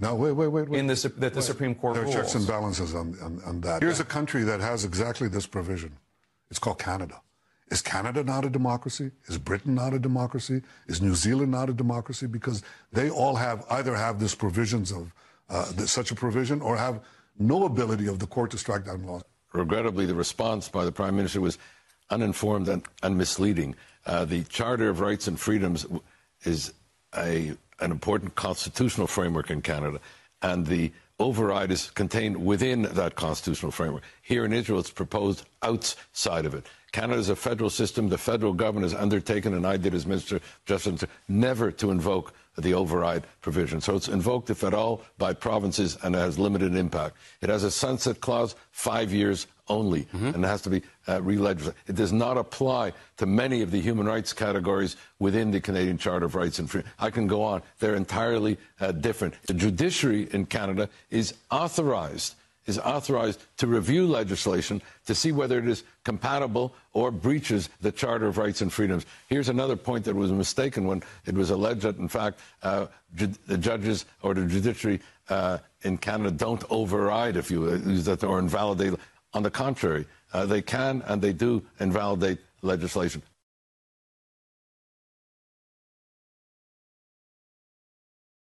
Now, wait. In the Supreme Court There are rules. checks and balances on that. Here's a country that has exactly this provision. It's called Canada. Is Canada not a democracy? Is Britain not a democracy? Is New Zealand not a democracy? Because they all either have this provisions of such a provision or have no ability of the court to strike down laws. Regrettably, the response by the Prime Minister was uninformed and misleading. The Charter of Rights and Freedoms is an important constitutional framework in Canada, and the override is contained within that constitutional framework. Here in Israel, it's proposed outside of it. Canada is a federal system. The federal government has undertaken, and I did as Minister of Justice, never to invoke the override provision. So it's invoked, if at all, by provinces, and it has limited impact. It has a sunset clause, 5 years only, and it has to be re-legislated. It does not apply to many of the human rights categories within the Canadian Charter of Rights and Freedom. I can go on. They're entirely different. The judiciary in Canada is authorized to review legislation to see whether it is compatible or breaches the Charter of Rights and Freedoms. Here's another point that was mistaken when it was alleged that, in fact, the judges or the judiciary in Canada don't override, if you use that, or invalidate. On the contrary, they can and they do invalidate legislation.